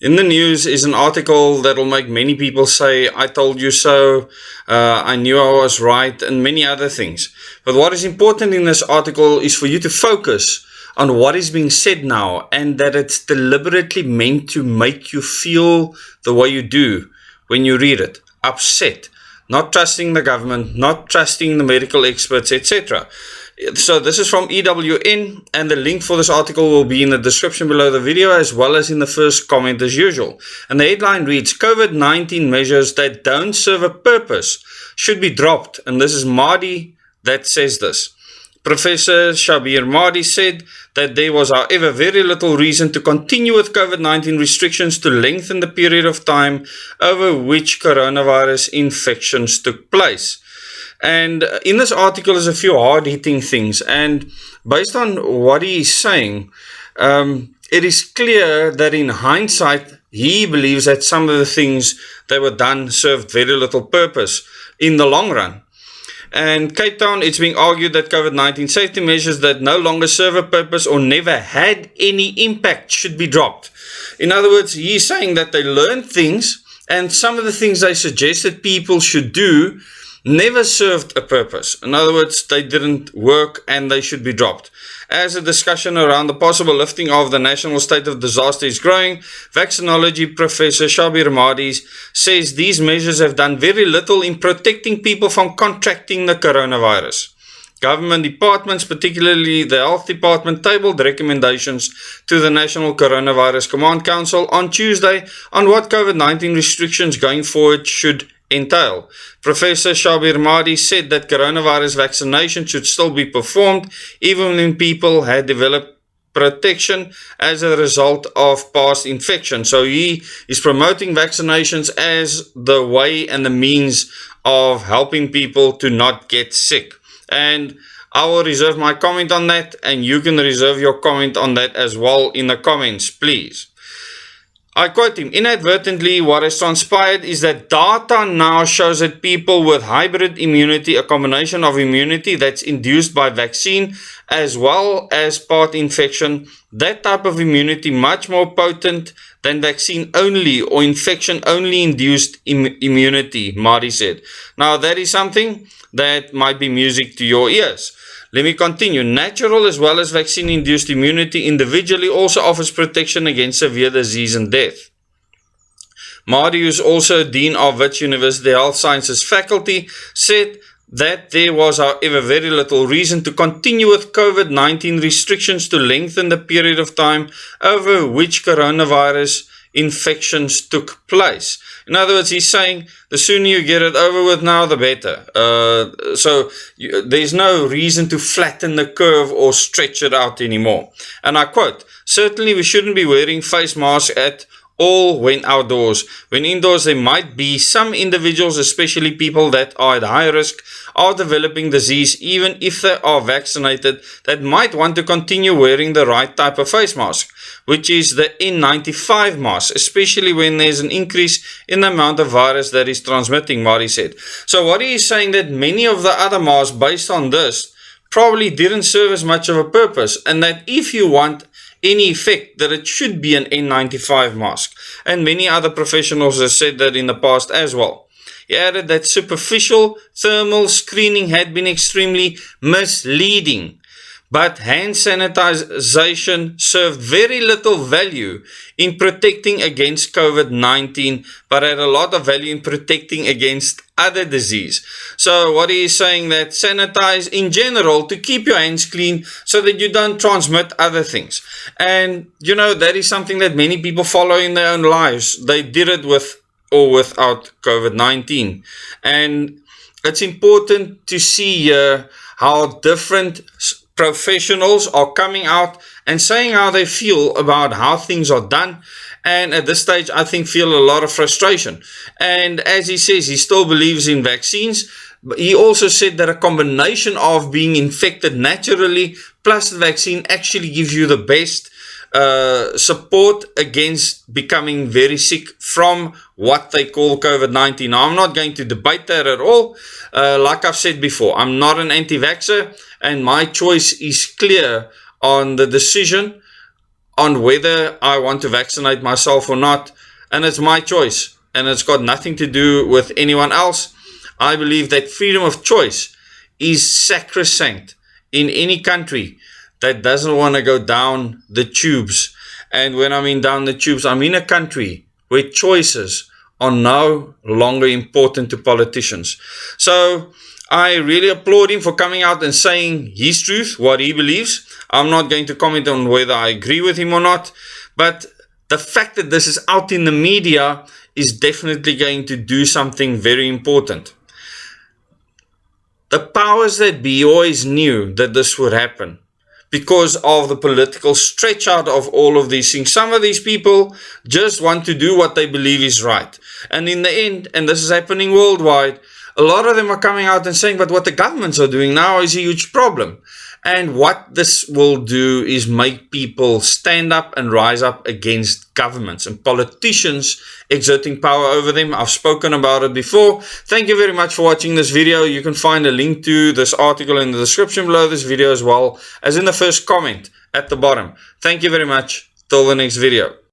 In the news is an article that will make many people say, I told you so, I knew I was right, and many other things. But what is important in this article is for you to focus on what is being said now, and that it's deliberately meant to make you feel the way you do when you read it, upset, not trusting the government, not trusting the medical experts, etc. So this is from EWN, and the link for this article will be in the description below the video, as well as in the first comment as usual. And the headline reads, COVID-19 measures that don't serve a purpose should be dropped. And this is Mahdi that says this. Professor Shabir Mahdi said that there was, however, very little reason to continue with COVID-19 restrictions to lengthen the period of time over which coronavirus infections took place. And in this article is a few hard-hitting things, and based on what he is saying, it is clear that in hindsight, he believes that some of the things that were done served very little purpose in the long run. And Cape Town, it's being argued that COVID-19 safety measures that no longer serve a purpose or never had any impact should be dropped. In other words, he's saying that they learned things, and some of the things they suggested people should do never served a purpose. In other words, they didn't work and they should be dropped. As a discussion around the possible lifting of the national state of disaster is growing, vaccinology professor Shabir Mahdi says these measures have done very little in protecting people from contracting the coronavirus. Government departments, particularly the Health Department, tabled recommendations to the National Coronavirus Command Council on Tuesday on what COVID-19 restrictions going forward should entail. Professor Shabir Mahdi said that coronavirus vaccination should still be performed even when people had developed protection as a result of past infection. So he is promoting vaccinations as the way and the means of helping people to not get sick. And I will reserve my comment on that, and you can reserve your comment on that as well in the comments, please. I quote him, inadvertently, what has transpired is that data now shows that people with hybrid immunity, a combination of immunity that's induced by vaccine as well as part infection, that type of immunity much more potent than vaccine only or infection only induced immunity, Mahdi said. Now that is something that might be music to your ears. Let me continue. Natural as well as vaccine-induced immunity individually also offers protection against severe disease and death. Mahdi, who is also Dean of Wits University Health Sciences Faculty, said that there was, however, very little reason to continue with COVID-19 restrictions to lengthen the period of time over which coronavirus infections took place. In other words, he's saying the sooner you get it over with now, the better. So there's no reason to flatten the curve or stretch it out anymore. And I quote, certainly we shouldn't be wearing face masks at all when outdoors. When indoors, there might be some individuals, especially people that are at high risk, are developing disease, even if they are vaccinated, that might want to continue wearing the right type of face mask, which is the N95 mask, especially when there's an increase in the amount of virus that is transmitting, Mahdi said. So what he is saying that many of the other masks based on this probably didn't serve as much of a purpose, and that if you want any effect, that it should be an N95 mask. And many other professionals have said that in the past as well. He added that superficial thermal screening had been extremely misleading, but hand sanitization served very little value in protecting against COVID-19, but had a lot of value in protecting against other disease. So what he is saying that sanitize in general to keep your hands clean so that you don't transmit other things. And you know, that is something that many people follow in their own lives. They did it with or without COVID-19. And it's important to see how different professionals are coming out and saying how they feel about how things are done, and at this stage I think feel a lot of frustration. And as he says, he still believes in vaccines, but he also said that a combination of being infected naturally plus the vaccine actually gives you the best support against becoming very sick from what they call COVID-19. Now, I'm not going to debate that at all. Like I've said before, I'm not an anti-vaxxer, and my choice is clear on the decision on whether I want to vaccinate myself or not, and it's my choice, and it's got nothing to do with anyone else. I believe that freedom of choice is sacrosanct in any country that doesn't want to go down the tubes. And when I mean down the tubes, I mean a country where choices are no longer important to politicians. So I really applaud him for coming out and saying his truth, what he believes. I'm not going to comment on whether I agree with him or not, but the fact that this is out in the media is definitely going to do something very important. The powers that be always knew that this would happen because of the political stretch out of all of these things. Some of these people just want to do what they believe is right. And in the end, and this is happening worldwide, a lot of them are coming out and saying, but what the governments are doing now is a huge problem. And what this will do is make people stand up and rise up against governments and politicians exerting power over them. I've spoken about it before. Thank you very much for watching this video. You can find a link to this article in the description below this video, as well as in the first comment at the bottom. Thank you very much. Till the next video.